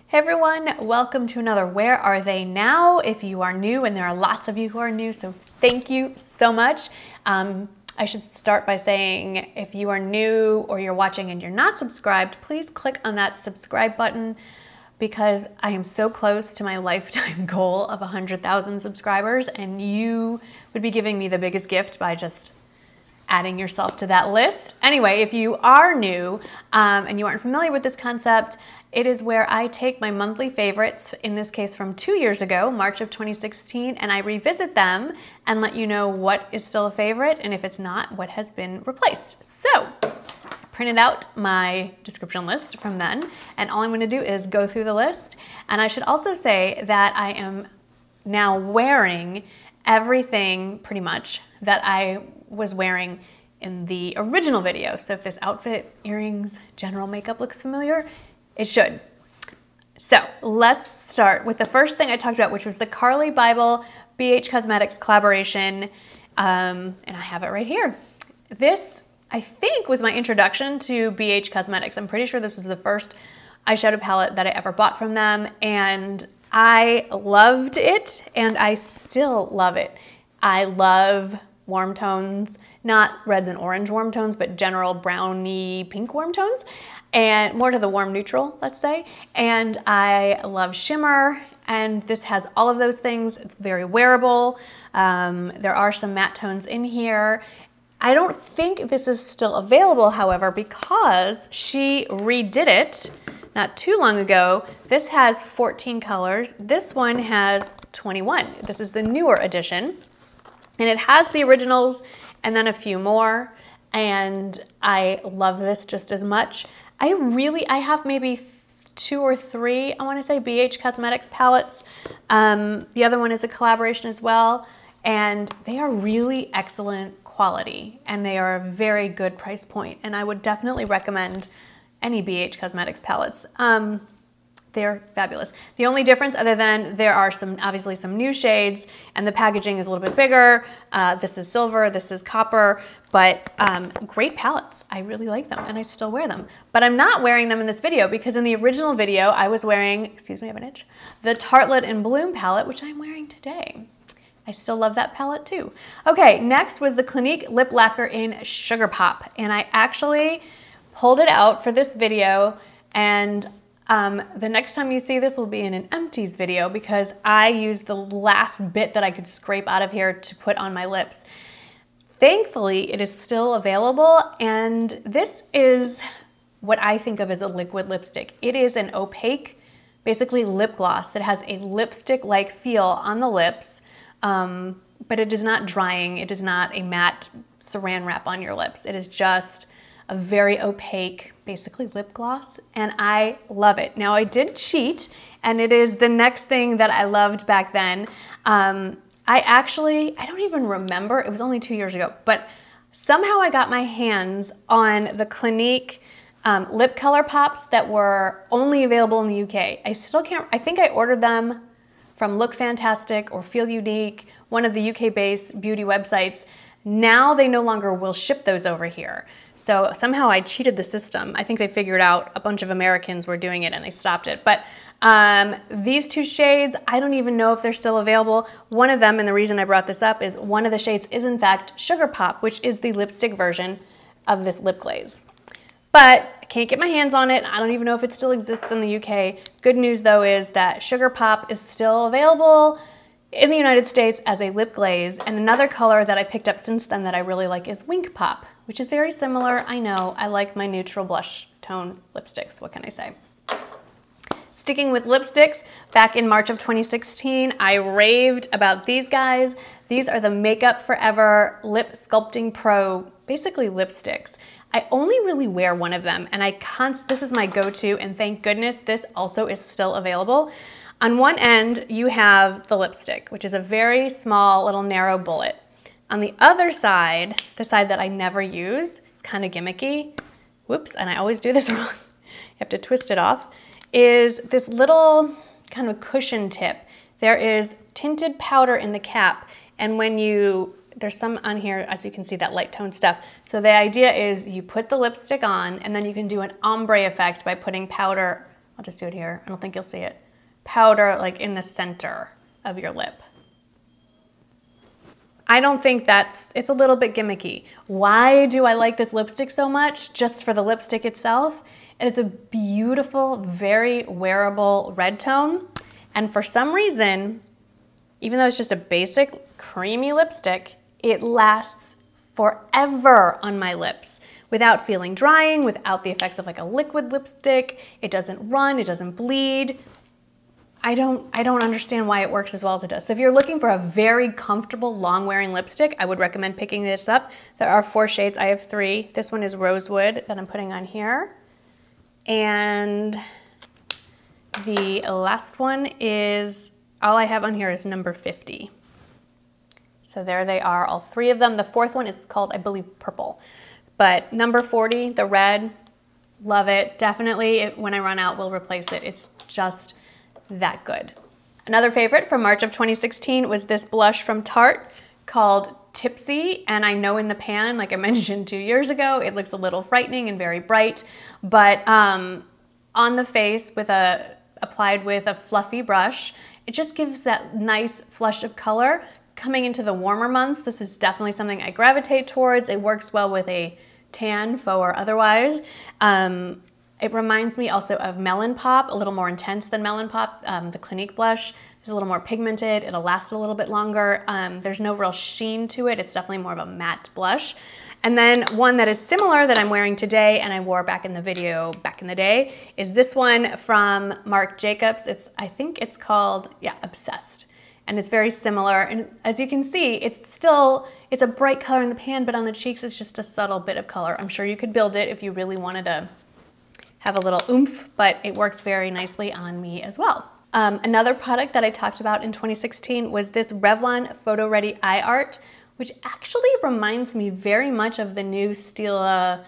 Hey everyone, welcome to another Where Are They Now? If you are new, and there are lots of you who are new, so thank you so much. I should start by saying if you are new or you're watching and you're not subscribed, please click on that subscribe button because I am so close to my lifetime goal of 100,000 subscribers, and you would be giving me the biggest gift by just adding yourself to that list. Anyway, if you are new and you aren't familiar with this concept, it is where I take my monthly favorites, in this case from 2 years ago, March of 2016, and I revisit them and let you know what is still a favorite, and if it's not, what has been replaced. So, I printed out my description list from then, and all I'm gonna do is go through the list. And I should also say that I am now wearing everything, pretty much, that I was wearing in the original video. So if this outfit, earrings, general makeup looks familiar, it should. So let's start with the first thing I talked about, which was the Carly Bible BH Cosmetics collaboration. And I have it right here. This, I think, was my introduction to BH Cosmetics. I'm pretty sure this was the first eyeshadow palette that I ever bought from them. And I loved it, and I still love it. I love warm tones, not reds and orange warm tones, but general browny pink warm tones, and more to the warm neutral, let's say. And I love shimmer, and this has all of those things. It's very wearable. There are some matte tones in here. I don't think this is still available, however, because she redid it not too long ago. This has 14 colors. This one has 21. This is the newer edition. And it has the originals and then a few more. And I love this just as much. I have maybe 2 or 3, I want to say, BH Cosmetics palettes. The other one is a collaboration as well. And they are really excellent quality. And they are a very good price point. And I would definitely recommend any BH Cosmetics palettes. They're fabulous. The only difference, other than there are obviously some new shades, and the packaging is a little bit bigger. This is silver, this is copper, but great palettes. I really like them, and I still wear them. But I'm not wearing them in this video because in the original video, I was wearing, excuse me, I have an itch, the Tartelette and Bloom palette, which I'm wearing today. I still love that palette too. Okay, next was the Clinique Lip Lacquer in Sugar Pop, and I actually pulled it out for this video, and the next time you see this will be in an empties video because I used the last bit that I could scrape out of here to put on my lips. Thankfully, it is still available, and this is what I think of as a liquid lipstick. It is an opaque, basically lip gloss that has a lipstick-like feel on the lips, but it is not drying. It is not a matte saran wrap on your lips. It is just a very opaque, basically lip gloss, and I love it. Now I did cheat, and it is the next thing that I loved back then. I don't even remember, it was only 2 years ago, but somehow I got my hands on the Clinique lip color pops that were only available in the UK. I think I ordered them from Look Fantastic or Feel Unique, one of the UK-based beauty websites. Now they no longer will ship those over here. So somehow I cheated the system. I think they figured out a bunch of Americans were doing it and they stopped it. But these 2 shades, I don't even know if they're still available. One of them, and the reason I brought this up, is one of the shades is in fact Sugar Pop, which is the lipstick version of this lip glaze. But I can't get my hands on it. I don't even know if it still exists in the UK. Good news though is that Sugar Pop is still available in the United States as a lip glaze, and another color that I picked up since then that I really like is Wink Pop, which is very similar. I know, I like my neutral blush tone lipsticks, what can I say? Sticking with lipsticks, back in March of 2016, I raved about these guys. These are the Makeup Forever Lip Sculpting Pro, basically lipsticks. I only really wear one of them, and this is my go-to, and thank goodness this also is still available. On one end, you have the lipstick, which is a very small little narrow bullet. On the other side, the side that I never use, it's kind of gimmicky, whoops, and I always do this wrong, you have to twist it off, is this little kind of cushion tip. There is tinted powder in the cap, and there's some on here, as you can see, that light tone stuff. So the idea is you put the lipstick on, and then you can do an ombre effect by putting powder I'll just do it here. I don't think you'll see it. Powder like in the center of your lip. I don't think it's a little bit gimmicky. Why do I like this lipstick so much? Just for the lipstick itself. It is a beautiful, very wearable red tone. And for some reason, even though it's just a basic creamy lipstick, it lasts forever on my lips without feeling drying, without the effects of like a liquid lipstick. It doesn't run, it doesn't bleed. I don't understand why it works as well as it does. So if you're looking for a very comfortable, long-wearing lipstick, I would recommend picking this up. There are 4 shades. I have 3. This one is Rosewood that I'm putting on here. And the last one is, all I have on here is number 50. So there they are, all 3 of them. The 4th one is called, I believe, Purple. But number 40, the red, love it. Definitely, when I run out, we'll replace it. It's just that good. Another favorite from March of 2016 was this blush from Tarte called Tipsy. And I know in the pan, like I mentioned 2 years ago, it looks a little frightening and very bright. But on the face, applied with a fluffy brush, it just gives that nice flush of color. Coming into the warmer months, this was definitely something I gravitate towards. It works well with a tan, faux or otherwise. It reminds me also of Melon Pop, a little more intense than Melon Pop. The Clinique blush is a little more pigmented. It'll last a little bit longer. There's no real sheen to it. It's definitely more of a matte blush. And then one that is similar that I'm wearing today and I wore back in the video back in the day is this one from Marc Jacobs. I think it's called, yeah, Obsessed. And it's very similar. And as you can see, it's a bright color in the pan, but on the cheeks, it's just a subtle bit of color. I'm sure you could build it if you really wanted to have a little oomph, but it works very nicely on me as well. Another product that I talked about in 2016 was this Revlon Photo Ready Eye Art, which actually reminds me very much of the new Stila,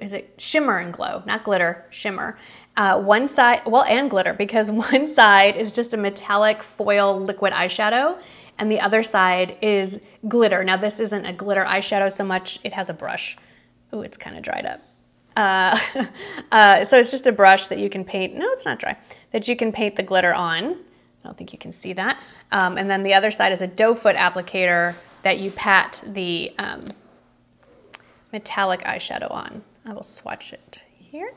is it Shimmer and Glow, not glitter, shimmer. One side, well, and glitter, because one side is just a metallic foil liquid eyeshadow, and the other side is glitter. Now this isn't a glitter eyeshadow so much, it has a brush. Ooh, it's kind of dried up. So it's just a brush that you can paint, no, it's not dry, that you can paint the glitter on. I don't think you can see that. And then the other side is a doe foot applicator that you pat the metallic eyeshadow on. I will swatch it here.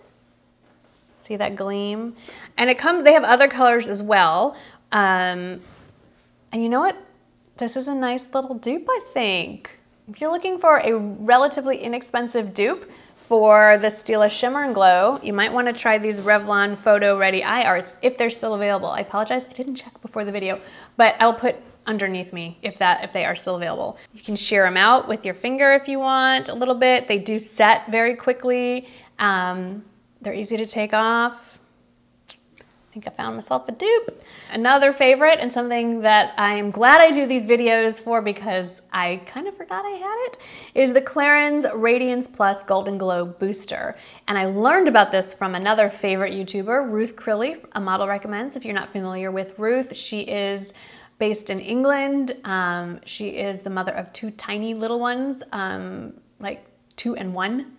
See that gleam? And they have other colors as well. And you know what? This is a nice little dupe, I think. If you're looking for a relatively inexpensive dupe for the Stila Shimmer and Glow, you might want to try these Revlon Photo Ready Eye Arts if they're still available. I apologize, I didn't check before the video, but I'll put underneath me if they are still available. You can shear them out with your finger if you want a little bit. They do set very quickly. They're easy to take off. I think I found myself a dupe. Another favorite, and something that I'm glad I do these videos for because I kind of forgot I had it, is the Clarins Radiance Plus Golden Glow Booster. And I learned about this from another favorite YouTuber, Ruth Crilly, A Model Recommends. If you're not familiar with Ruth, she is based in England. She is the mother of 2 tiny little ones, like 2 and 1,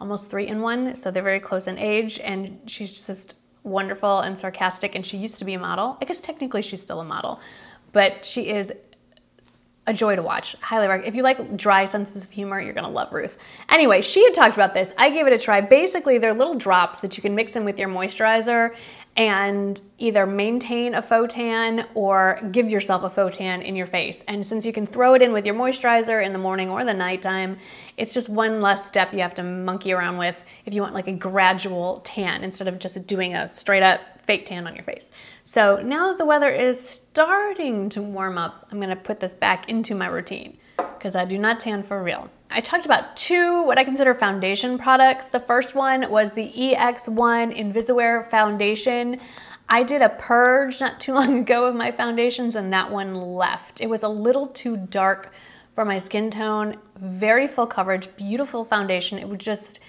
almost 3 and 1. So they're very close in age, and she's just wonderful and sarcastic, and she used to be a model. I guess technically she's still a model, but she is a joy to watch. Highly recommend. If you like dry senses of humor, you're gonna love Ruth. Anyway, she had talked about this. I gave it a try. Basically, they're little drops that you can mix in with your moisturizer and either maintain a faux tan or give yourself a faux tan in your face. And since you can throw it in with your moisturizer in the morning or the nighttime, it's just one less step you have to monkey around with if you want like a gradual tan instead of just doing a straight up fake tan on your face. So now that the weather is starting to warm up, I'm gonna put this back into my routine because I do not tan for real. I talked about 2 what I consider foundation products. The first one was the EX1 Invisiwear Foundation. I did a purge not too long ago of my foundations and that one left. It was a little too dark for my skin tone. Very full coverage, beautiful foundation. It was just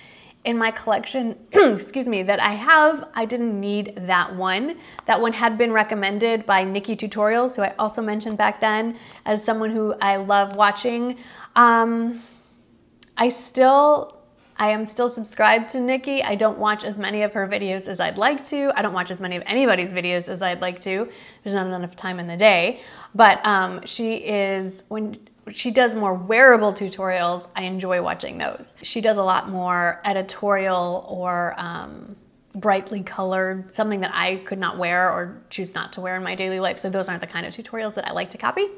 in my collection, excuse me, that I have, I didn't need that one. That one had been recommended by Nikkie Tutorials, who I also mentioned back then as someone who I love watching. I still I am still subscribed to Nikkie. I don't watch as many of her videos as I'd like to. I don't watch as many of anybody's videos as I'd like to. There's not enough time in the day. But when she does more wearable tutorials, I enjoy watching those. She does a lot more editorial or brightly colored, something that I could not wear or choose not to wear in my daily life. So those aren't the kind of tutorials that I like to copy.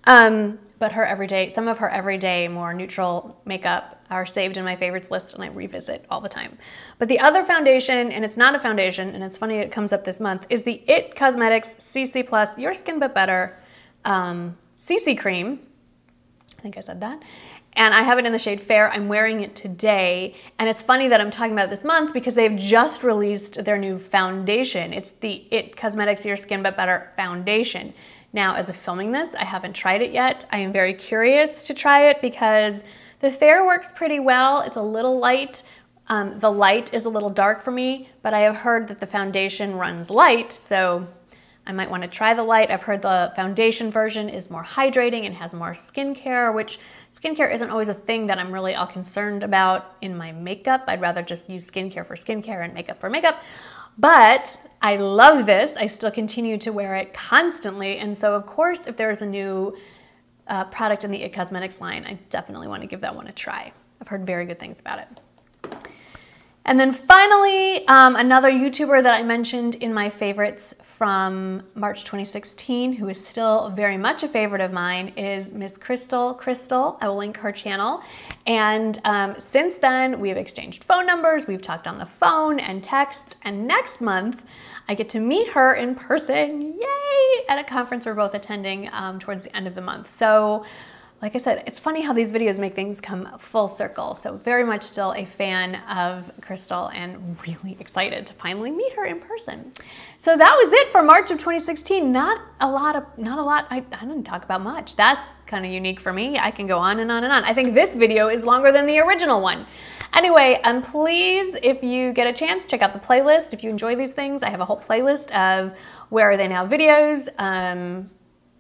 But some of her everyday, more neutral makeup are saved in my favorites list and I revisit all the time. But the other foundation, and it's not a foundation, and it's funny it comes up this month, is the IT Cosmetics CC Plus Your Skin But Better CC Cream. I think I said that. And I have it in the shade Fair. I'm wearing it today. And it's funny that I'm talking about it this month because they've just released their new foundation. It's the IT Cosmetics Your Skin But Better Foundation. Now, as of filming this, I haven't tried it yet. I am very curious to try it because the Fair works pretty well. It's a little light. The light is a little dark for me, but I have heard that the foundation runs light, so I might want to try the light. I've heard the foundation version is more hydrating and has more skincare, which skincare isn't always a thing that I'm really all concerned about in my makeup. I'd rather just use skincare for skincare and makeup for makeup. But I love this. I still continue to wear it constantly. And so, of course, if there's a new product in the IT Cosmetics line, I definitely want to give that one a try. I've heard very good things about it. And then finally, another YouTuber that I mentioned in my favorites from March 2016, who is still very much a favorite of mine, is Miss Crystal. I will link her channel. And since then, we have exchanged phone numbers, we've talked on the phone and texts, and next month, I get to meet her in person, yay, at a conference we're both attending towards the end of the month. So, like I said, it's funny how these videos make things come full circle. So very much still a fan of Crystal and really excited to finally meet her in person. So that was it for March of 2016. Not a lot, I didn't talk about much. That's kind of unique for me. I can go on and on and on. I think this video is longer than the original one. Anyway, please, if you get a chance, check out the playlist. If you enjoy these things, I have a whole playlist of Where Are They Now videos.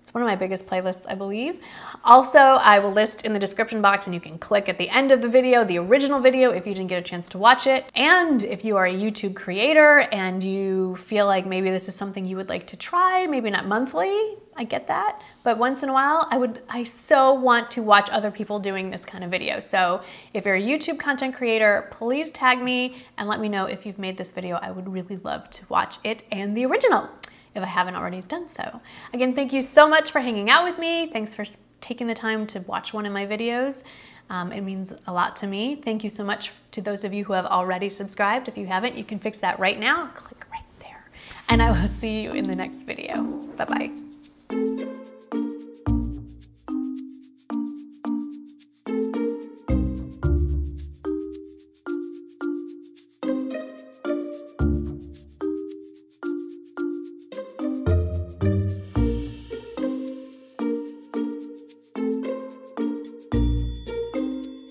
It's one of my biggest playlists, I believe. Also, I will list in the description box and you can click at the end of the video, the original video, if you didn't get a chance to watch it. And if you are a YouTube creator and you feel like maybe this is something you would like to try, maybe not monthly, I get that, but once in a while, I so want to watch other people doing this kind of video. So if you're a YouTube content creator, please tag me and let me know if you've made this video. I would really love to watch it and the original, if I haven't already done so. Again, thank you so much for hanging out with me. Thanks for taking the time to watch one of my videos. It means a lot to me. Thank you so much to those of you who have already subscribed. If you haven't, you can fix that right now. Click right there. And I will see you in the next video. Bye-bye.